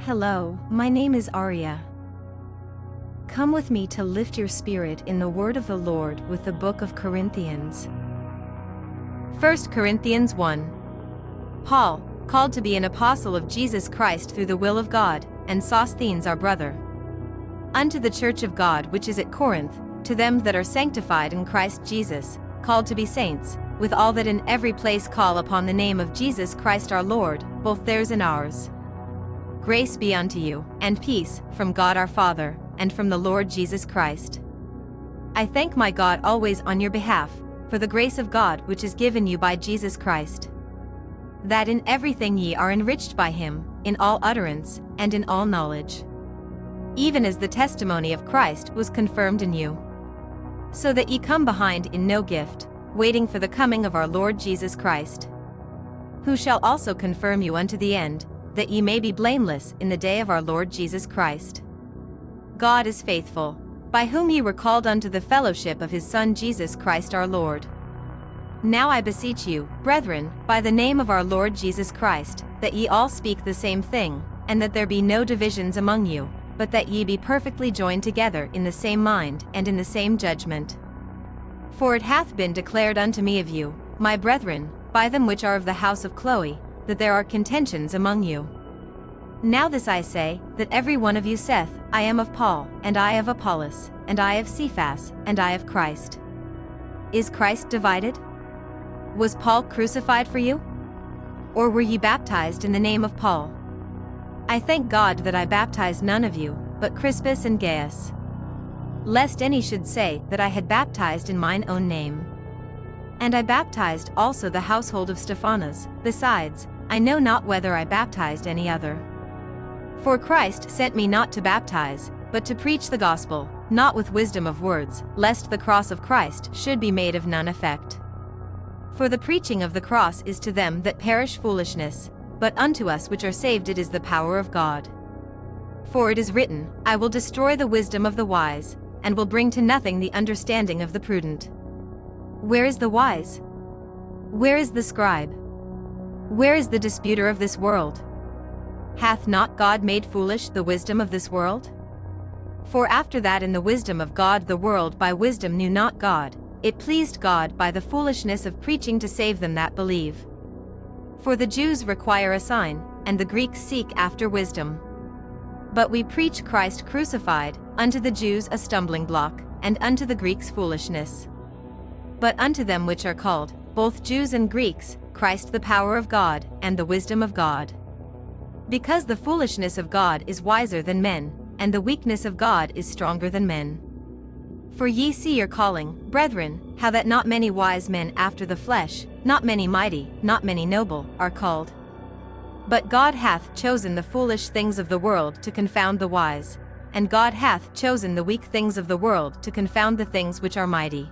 Hello, my name is Arya. Come with me to lift your spirit in the word of the Lord with the book of Corinthians. 1 Corinthians 1. Paul, called to be an apostle of Jesus Christ through the will of God, and Sosthenes our brother. Unto the church of God which is at Corinth, to them that are sanctified in Christ Jesus, called to be saints, with all that in every place call upon the name of Jesus Christ our Lord, both theirs and ours. Grace be unto you, and peace, from God our Father, and from the Lord Jesus Christ. I thank my God always on your behalf, for the grace of God which is given you by Jesus Christ. That in everything ye are enriched by him, in all utterance, and in all knowledge. Even as the testimony of Christ was confirmed in you. So that ye come behind in no gift, waiting for the coming of our Lord Jesus Christ. Who shall also confirm you unto the end, that ye may be blameless in the day of our Lord Jesus Christ. God is faithful, by whom ye were called unto the fellowship of his Son Jesus Christ our Lord. Now I beseech you, brethren, by the name of our Lord Jesus Christ, that ye all speak the same thing, and that there be no divisions among you, but that ye be perfectly joined together in the same mind and in the same judgment. For it hath been declared unto me of you, my brethren, by them which are of the house of Chloe, that there are contentions among you. Now this I say, that every one of you saith, I am of Paul, and I of Apollos, and I of Cephas, and I of Christ. Is Christ divided? Was Paul crucified for you? Or were ye baptized in the name of Paul? I thank God that I baptized none of you, but Crispus and Gaius. Lest any should say that I had baptized in mine own name. And I baptized also the household of Stephanas. Besides, I know not whether I baptized any other. For Christ sent me not to baptize, but to preach the gospel, not with wisdom of words, lest the cross of Christ should be made of none effect. For the preaching of the cross is to them that perish foolishness, but unto us which are saved it is the power of God. For it is written, I will destroy the wisdom of the wise, and will bring to nothing the understanding of the prudent. Where is the wise? Where is the scribe? Where is the disputer of this world? Hath not God made foolish the wisdom of this world? For after that in the wisdom of God the world by wisdom knew not God, it pleased God by the foolishness of preaching to save them that believe. For the Jews require a sign, and the Greeks seek after wisdom. But we preach Christ crucified, unto the Jews a stumbling block, and unto the Greeks foolishness. But unto them which are called, both Jews and Greeks, Christ the power of God, and the wisdom of God. Because the foolishness of God is wiser than men, and the weakness of God is stronger than men. For ye see your calling, brethren, how that not many wise men after the flesh, not many mighty, not many noble, are called. But God hath chosen the foolish things of the world to confound the wise, and God hath chosen the weak things of the world to confound the things which are mighty.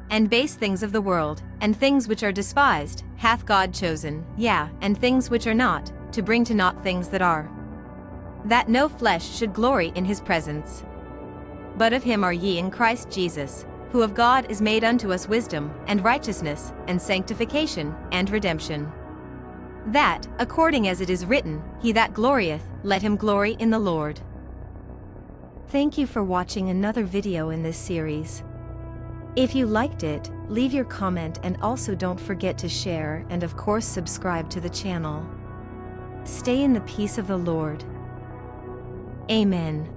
And base things of the world, and things which are despised, hath God chosen, yea, and things which are not, to bring to naught things that are. That no flesh should glory in his presence. But of him are ye in Christ Jesus, who of God is made unto us wisdom, and righteousness, and sanctification, and redemption. That, according as it is written, he that glorieth, let him glory in the Lord. Thank you for watching another video in this series. If you liked it, leave your comment and also don't forget to share and of course subscribe to the channel. Stay in the peace of the Lord. Amen.